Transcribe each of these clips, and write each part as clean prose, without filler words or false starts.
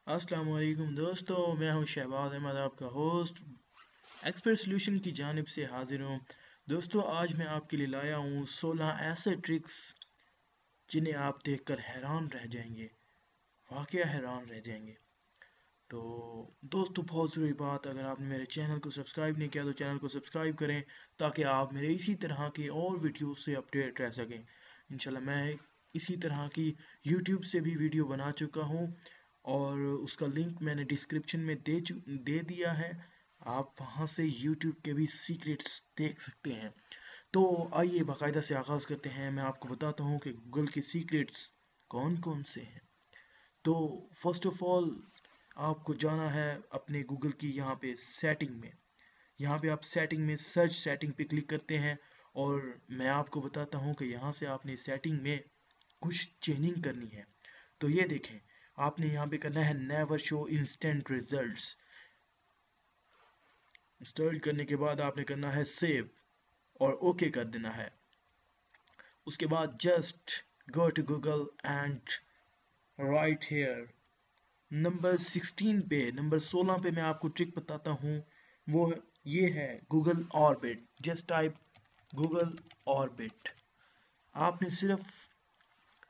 अस्सलाम वालेकुम दोस्तों, मैं हूं शहबाज अहमद, आपका होस्ट एक्सपर्ट सॉल्यूशन की जानिब से हाजिर हूं। दोस्तों, आज मैं आपके लिए लाया हूं 16 ऐसे ट्रिक्स जिन्हें आप देखकर हैरान रह जाएंगे, वाकई हैरान रह जाएंगे। तो दोस्तों, बहुत ज़रूरी बात, अगर आपने मेरे चैनल को सब्सक्राइब नहीं किया तो चैनल को सब्सक्राइब करें ताकि आप मेरे इसी तरह के और वीडियो से अपडेट रह सकें। इंशाल्लाह मैं इसी तरह की यूट्यूब से भी वीडियो बना चुका हूँ और उसका लिंक मैंने डिस्क्रिप्शन में दे दिया है। आप वहाँ से यूट्यूब के भी सीक्रेट्स देख सकते हैं। तो आइए बाकायदा से आगाज़ करते हैं। मैं आपको बताता हूँ कि गूगल के सीक्रेट्स कौन कौन से हैं। तो फर्स्ट ऑफ ऑल आपको जाना है अपने गूगल की यहाँ पे सेटिंग में। यहाँ पे आप सेटिंग में सर्च सेटिंग पे क्लिक करते हैं और मैं आपको बताता हूँ कि यहाँ से आपने सेटिंग में कुछ चेंजिंग करनी है। तो ये देखें, आपने यहाँ पे करना है never show instant results. Install करने के बाद आपने करना है सेव और ओके कर देना है। उसके बाद just go to Google and write here number 16 पे मैं आपको ट्रिक बताता हूँ। वो ये है Google orbit. Just type Google orbit. आपने सिर्फ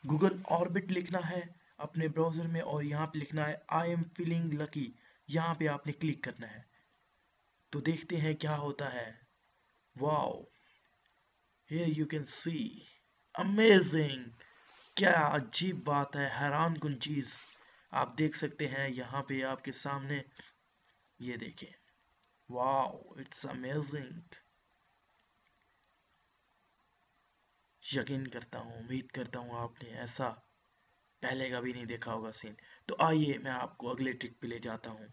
गूगल ऑर्बिट लिखना है अपने ब्राउज़र में और यहाँ पे लिखना है आई एम फीलिंग लकी। यहाँ पे आपने क्लिक करना है। तो देखते हैं क्या होता है। Wow, here you can see, amazing. क्या अजीब बात है, हैरान कुन चीज़ आप देख सकते हैं यहाँ पे आपके सामने। ये देखें, वाओ, इट्स अमेजिंग। यकीन करता हूँ, उम्मीद करता हूँ आपने ऐसा पहले कभी नहीं देखा होगा सीन। तो आइए मैं आपको अगले ट्रिक पे ले जाता हूँ।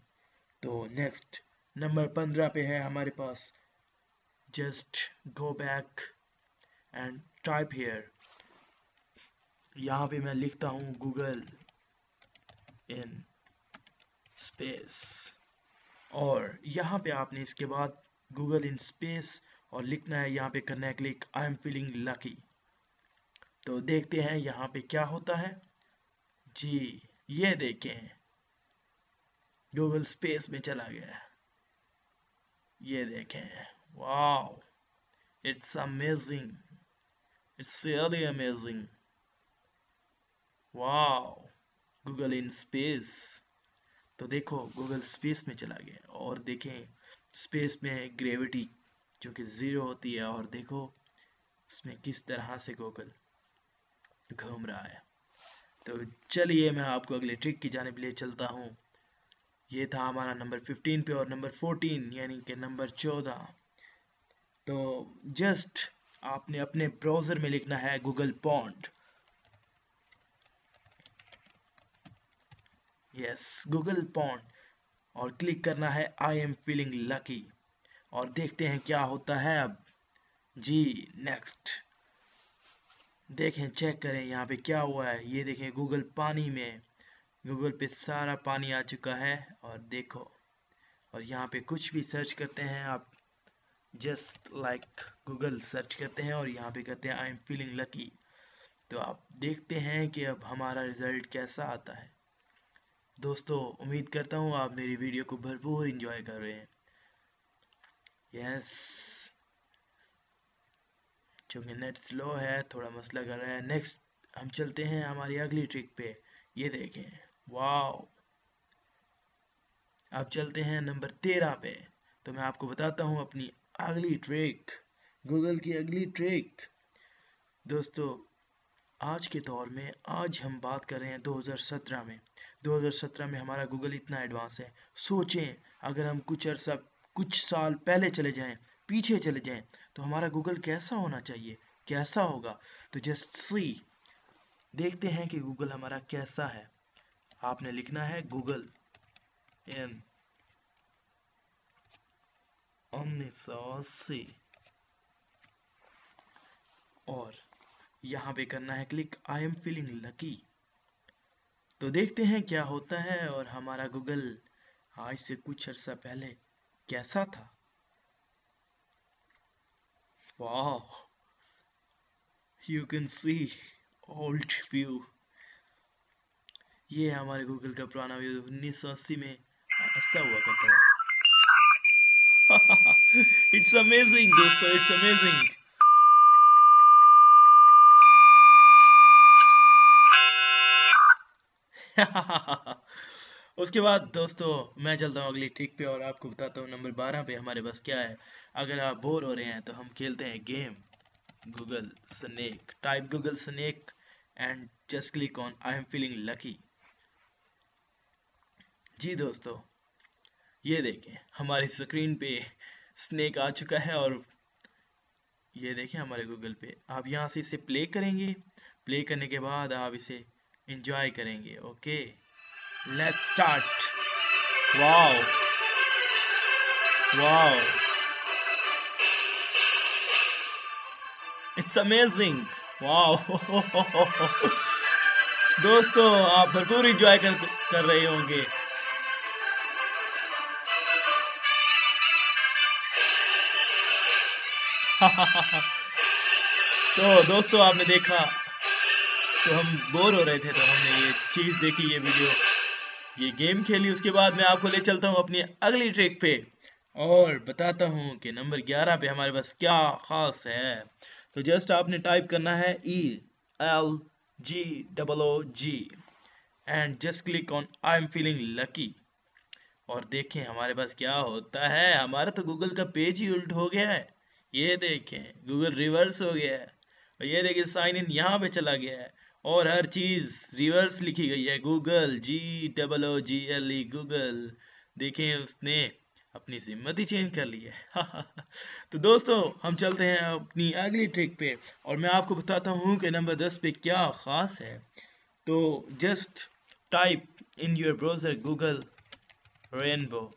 तो नेक्स्ट नंबर 15 पे है हमारे पास just go back and type here. यहाँ पे मैं लिखता हूँ गूगल इन स्पेस और यहाँ पे आपने इसके बाद गूगल इन स्पेस और लिखना है, यहाँ पे करना है click I am feeling lucky. तो देखते हैं यहाँ पे क्या होता है। जी, ये देखें, गूगल स्पेस में चला गया। ये देखें, wow, it's amazing, it's really amazing. Wow, Google in space. तो देखो, गूगल स्पेस में चला गया और देखें स्पेस में ग्रेविटी जो कि ज़ीरो होती है और देखो उसमें किस तरह से गूगल घूम रहा है। तो चलिए मैं आपको अगले ट्रिक की जानिब ले चलता हूँ। ये था हमारा नंबर 15 पे और नंबर 14 यानी कि नंबर 14। तो जस्ट आपने अपने ब्राउज़र में लिखना है Google pond. Yes, Google pond और क्लिक करना है आई एम फीलिंग लकी और देखते हैं क्या होता है अब। जी, नेक्स्ट देखें, चेक करें यहाँ पे क्या हुआ है। ये देखें गूगल पानी में, गूगल पे सारा पानी आ चुका है और देखो, और यहाँ पे कुछ भी सर्च करते हैं आप, जस्ट लाइक गूगल सर्च करते हैं और यहाँ पे कहते हैं आई एम फीलिंग लकी। तो आप देखते हैं कि अब हमारा रिजल्ट कैसा आता है। दोस्तों, उम्मीद करता हूँ आप मेरी वीडियो को भरपूर इंजॉय कर रहे हैं। यस, चूँकि नेट स्लो है, थोड़ा मसला कर रहा है। नेक्स्ट हम चलते हैं हमारी अगली ट्रिक पे। ये देखें, वाओ, अब चलते हैं नंबर 13 पे। तो मैं आपको बताता हूँ अपनी अगली ट्रिक, गूगल की अगली ट्रिक। दोस्तों, आज के दौर में, आज हम बात कर रहे हैं 2017 में। 2017 में हमारा गूगल इतना एडवांस है। सोचें, अगर हम कुछ साल पहले चले जाएं, पीछे चले जाएं, तो हमारा गूगल कैसा होना चाहिए, कैसा होगा। तो जस्ट सी, देखते हैं कि गूगल हमारा कैसा है। आपने लिखना है गूगल इन 1980 और यहाँ पे करना है click I am feeling lucky. तो देखते हैं क्या होता है और हमारा गूगल आज से कुछ अर्सा पहले कैसा था। वाह, you can see old view. ये है हमारे गूगल का पुराना वीडियो, 1980 में ऐसा हुआ करता था। इट्स अमेजिंग दोस्तों, इट्स अमेजिंग। उसके बाद दोस्तों मैं चलता हूँ अगली ट्रिक पे और आपको बताता हूँ नंबर 12 पे हमारे पास क्या है। अगर आप बोर हो रहे हैं तो हम खेलते हैं game Google snake. Type Google snake and just click on I am feeling lucky. जी दोस्तों, ये देखें हमारी स्क्रीन पे स्नेक आ चुका है और ये देखें हमारे गूगल पे। आप यहाँ से इसे प्ले करेंगे, प्ले करने के बाद आप इसे एंजॉय करेंगे। Okay, let's start. Wow wow, it's amazing. Wow. दोस्तों आप भरपूर एंजॉय कर रहे होंगे। तो दोस्तों आपने देखा, तो हम बोर हो रहे थे तो हमने ये चीज़ देखी, ये वीडियो, ये गेम खेली। उसके बाद मैं आपको ले चलता हूँ अपनी अगली ट्रिक पे और बताता हूँ कि नंबर 11 पे हमारे पास क्या खास है। तो जस्ट आपने टाइप करना है ELGOOG and just click on I am feeling lucky. और देखें हमारे पास क्या होता है। हमारा तो गूगल का पेज ही उल्ट हो गया है। ये देखें गूगल रिवर्स हो गया है और ये देखिए साइन इन यहाँ पे चला गया है और हर चीज रिवर्स लिखी गई है। Google GOOGLE Google. देखें उसने अपनी हिम्मत ही चेंज कर ली है। तो दोस्तों हम चलते हैं अपनी अगली ट्रिक पे और मैं आपको बताता हूँ कि नंबर 10 पे क्या खास है। तो just type in your browser Google rainbow.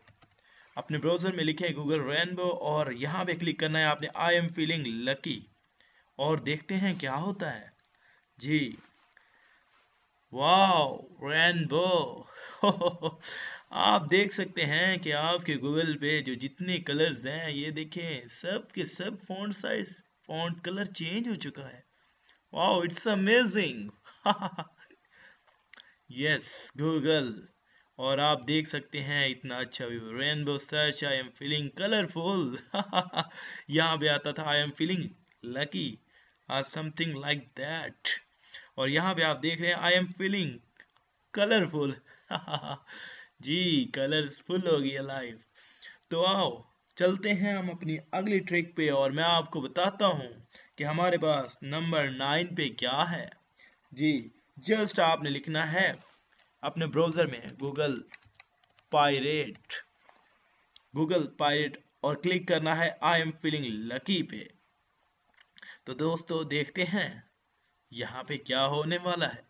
अपने ब्राउजर में लिखें गूगल रेनबो और यहाँ पे क्लिक करना है आपने आई एम फीलिंग लकी और देखते हैं क्या होता है। जी, वाओ रेनबो। आप देख सकते हैं कि आपके गूगल पे जो जितने कलर्स हैं, ये देखें सब के सब font size, font colour change हो चुका है। Wow it's amazing. Yes Google. और आप देख सकते हैं इतना अच्छा view, rainbow search I am feeling colourful. यहाँ पे आता था आई एम फीलिंग लकी और समथिंग लाइक दैट। और यहाँ पे आप देख रहे हैं आई एम फीलिंग कलरफुल। जी, कलरफुल हो गई लाइफ। तो आओ चलते हैं हम अपनी अगली ट्रिक पे और मैं आपको बताता हूँ कि हमारे पास नंबर 9 पे क्या है। जी, जस्ट आपने लिखना है अपने ब्राउजर में पायरेट गूगल पायरेट और क्लिक करना है आई एम फीलिंग लकी पे। तो दोस्तों देखते हैं यहाँ पे क्या होने वाला है।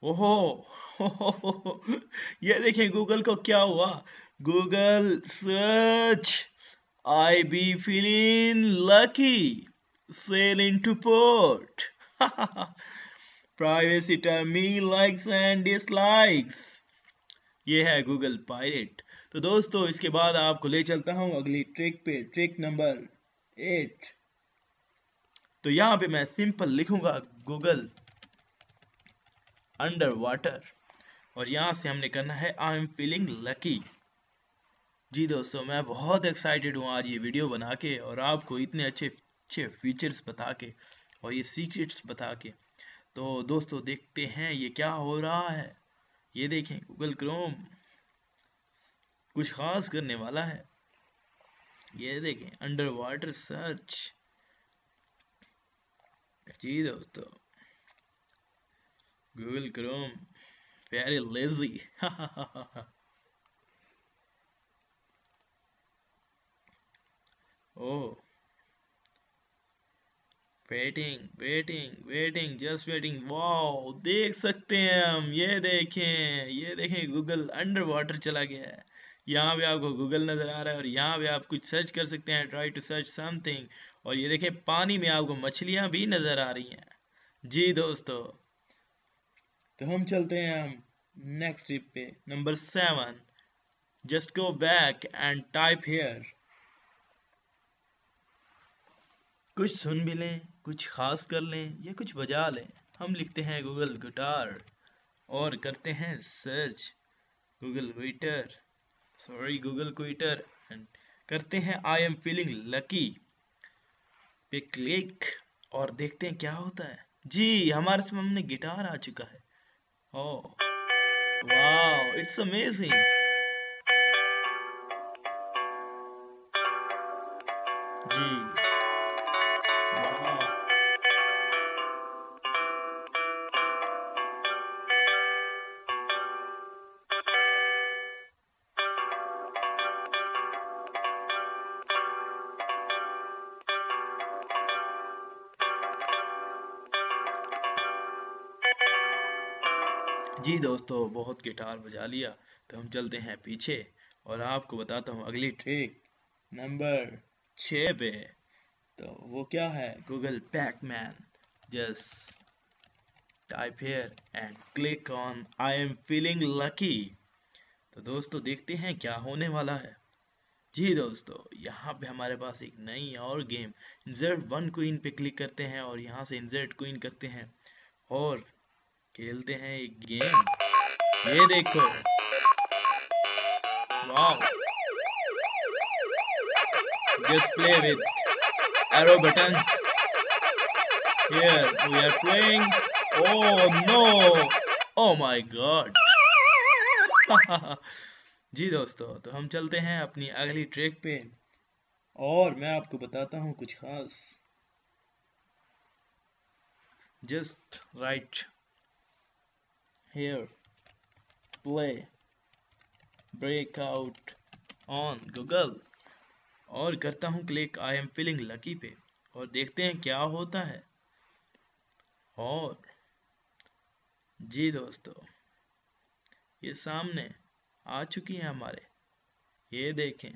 ओहो। ये देखें गूगल को क्या हुआ। Google search I be feeling lucky sale into port. Privacy term me likes and dislikes. ये है गूगल पायरेट। तो दोस्तों इसके बाद आपको ले चलता हूं अगली ट्रिक पे, ट्रिक नंबर 8। तो यहाँ पे मैं सिंपल लिखूंगा गूगल अंडर वाटर और यहाँ से हमने करना है आई एम फीलिंग लकी। जी दोस्तों मैं बहुत एक्साइटेड हूँ आज ये वीडियो बना के और आपको इतने अच्छे अच्छे फीचर्स बता के और ये सीक्रेट्स बता के। तो दोस्तों देखते हैं ये क्या हो रहा है। ये देखें गूगल क्रोम कुछ खास करने वाला है। ये देखें अंडर वाटर सर्च। जी दोस्तों Google Chrome very lazy. Oh, waiting waiting waiting just waiting. Wow देख सकते हैं हम, ये देखें गूगल अंडर वाटर चला गया है। यहाँ पे आपको गूगल नज़र आ रहा है और यहाँ पे आप कुछ सर्च कर सकते हैं, ट्राई टू सर्च समथिंग। और ये देखें पानी में आपको मछलियाँ भी नज़र आ रही हैं। जी दोस्तों, तो हम चलते हैं हम नेक्स्ट ट्रिप पे, number 7। Just go back and type hair. कुछ सुन भी लें, कुछ खास कर लें या कुछ बजा लें। हम लिखते हैं गूगल गिटार और करते हैं सर्च गूगल ट्विटर एंड करते हैं आई एम फीलिंग लकी पे क्लिक और देखते हैं क्या होता है। जी हमारे सामने गिटार आ चुका है। Oh wow it's amazing. जी वाह जी दोस्तों बहुत गिटार बजा लिया तो हम चलते हैं पीछे और आपको बताता हूँ अगली ट्रिक नंबर 6 पे। तो वो क्या है Google Pac-Man. Just type here and click on I am feeling lucky. तो दोस्तों देखते हैं क्या होने वाला है। जी दोस्तों यहाँ पे हमारे पास एक नई और गेम इंसर्ट वन क्वीन पे क्लिक करते हैं और यहाँ से इंसर्ट क्वीन करते हैं और खेलते हैं एक गेम। ये देखो wow just play with arrow buttons. Here we are playing. Oh no! Oh my god! जी दोस्तों तो हम चलते हैं अपनी अगली ट्रैक पे और मैं आपको बताता हूँ कुछ खास। Just right here play breakout on Google और करता हूँ click I am feeling lucky पे और देखते हैं क्या होता है। और जी दोस्तों ये सामने आ चुकी है हमारे। ये देखें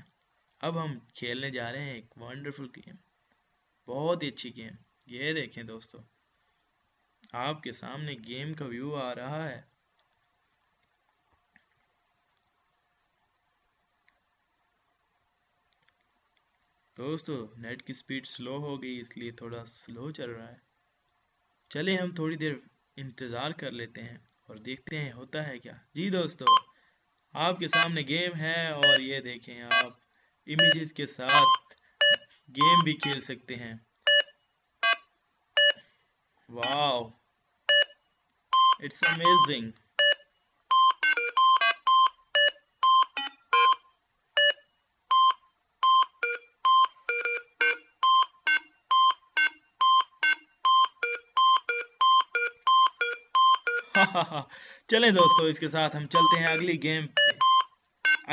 अब हम खेलने जा रहे हैं एक वंडरफुल गेम बहुत ही अच्छी गेम। ये देखें दोस्तों आपके सामने गेम का व्यू आ रहा है। दोस्तों नेट की स्पीड स्लो हो गई इसलिए थोड़ा स्लो चल रहा है। चलिए हम थोड़ी देर इंतज़ार कर लेते हैं और देखते हैं होता है क्या। जी दोस्तों आपके सामने गेम है और ये देखें आप इमेजेस के साथ गेम भी खेल सकते हैं। Wow it's amazing. चलें दोस्तों इसके साथ हम चलते हैं अगली गेम पे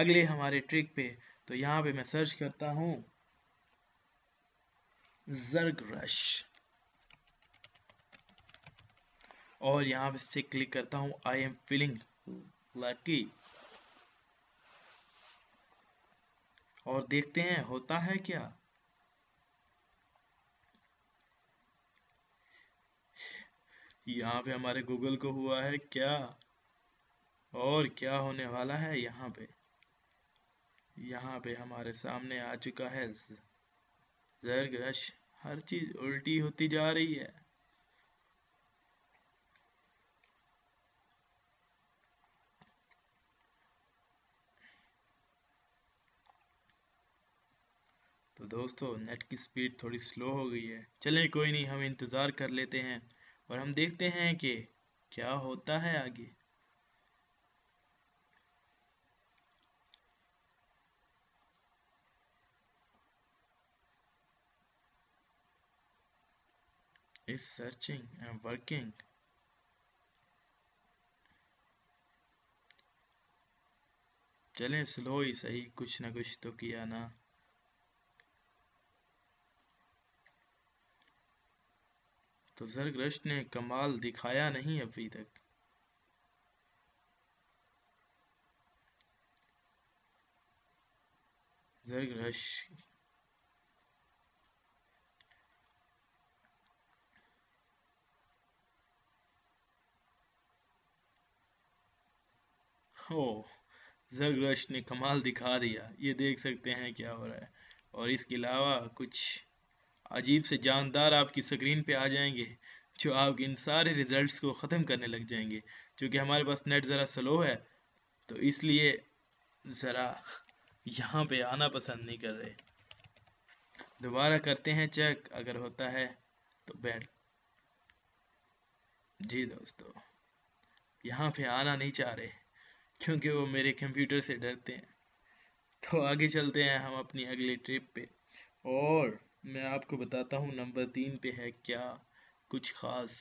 अगले हमारे ट्रिक पे। तो यहाँ पे मैं सर्च करता हूँ जर्ग रश और यहाँ से क्लिक करता हूँ आई एम फीलिंग लकी और देखते हैं होता है क्या। यहाँ पे हमारे गूगल को हुआ है क्या और क्या होने वाला है। यहाँ पे हमारे सामने आ चुका है जर्ग रश। हर चीज उल्टी होती जा रही है। तो दोस्तों नेट की स्पीड थोड़ी स्लो हो गई है। चलें कोई नहीं हम इंतज़ार कर लेते हैं और हम देखते हैं कि क्या होता है आगे। इस सर्चिंग एंड वर्किंग। चलें स्लो ही सही कुछ ना कुछ तो किया ना। तो जरग्रश ने कमाल दिखाया नहीं अभी तक। जरग्रश हो जरग्रश ने कमाल दिखा दिया। ये देख सकते हैं क्या हो रहा है और इसके अलावा कुछ अजीब से जानदार आपकी स्क्रीन पे आ जाएंगे जो आपके इन सारे रिजल्ट्स को ख़त्म करने लग जाएंगे। क्योंकि हमारे पास नेट ज़रा स्लो है, तो इसलिए ज़रा यहाँ पे आना पसंद नहीं कर रहे। दोबारा करते हैं चेक, अगर होता है तो बैठ। जी दोस्तों, यहाँ पे आना नहीं चाह रहे क्योंकि वो मेरे कंप्यूटर से डरते हैं। तो आगे चलते हैं हम अपनी अगली ट्रिप पे, और मैं आपको बताता हूँ नंबर 3 पे है क्या कुछ खास।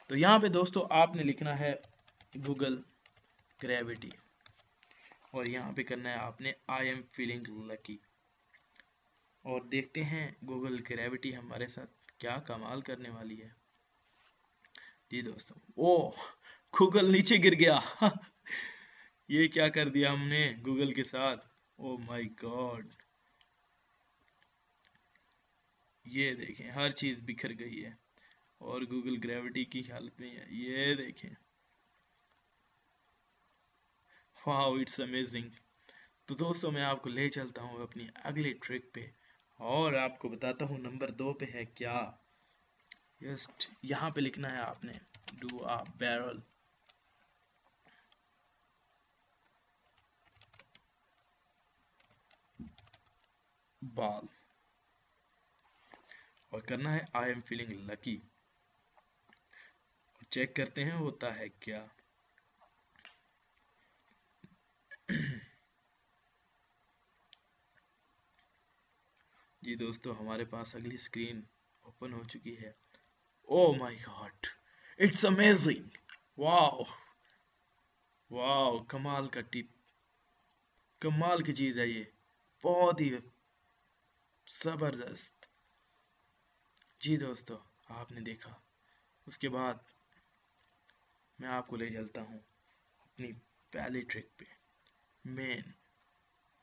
तो यहाँ पे दोस्तों आपने लिखना है गूगल ग्रेविटी, और यहाँ पे करना है आपने आई एम फीलिंग लकी। और देखते हैं गूगल ग्रेविटी हमारे साथ क्या कमाल करने वाली है। जी दोस्तों, ओ गूगल नीचे गिर गया ये क्या कर दिया हमने गूगल के साथ, ओ माय गॉड। ये देखें हर चीज बिखर गई है और गूगल ग्रेविटी की हालत में है, ये देखें। Wow, it's amazing. तो दोस्तों मैं आपको ले चलता हूँ अपनी अगली ट्रिक पे, और आपको बताता हूँ नंबर 2 पे है क्या। जस्ट यहाँ पे लिखना है आपने डू अ बैरल बॉल, और करना है I am feeling lucky. Check करते हैं होता है क्या। जी दोस्तों, हमारे पास अगली स्क्रीन ओपन हो चुकी है। Oh my God, it's amazing. Wow wow, कमाल का टिप, कमाल की चीज है ये, बहुत ही जबरदस्त। जी दोस्तों, आपने देखा। उसके बाद मैं आपको ले चलता हूँ अपनी पहली ट्रिक पे, main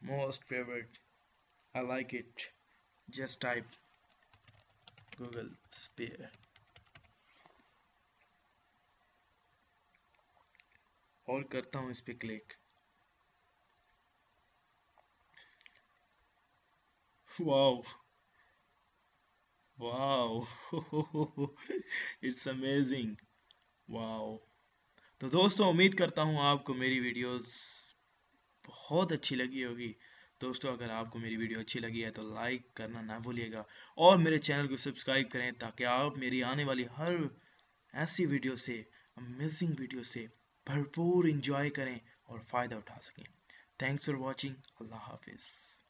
most favourite, I like it, just type Google sphere, और करता हूँ इस पे click. Wow wow it's amazing, wow. तो दोस्तों उम्मीद करता हूँ आपको मेरी वीडियोस बहुत अच्छी लगी होगी। दोस्तों अगर आपको मेरी वीडियो अच्छी लगी है तो लाइक करना ना भूलिएगा, और मेरे चैनल को सब्सक्राइब करें ताकि आप मेरी आने वाली हर ऐसी वीडियो से, अमेजिंग वीडियो से भरपूर इंजॉय करें और फ़ायदा उठा सकें। थैंक्स फॉर वॉचिंग, अल्लाह हाफिज़।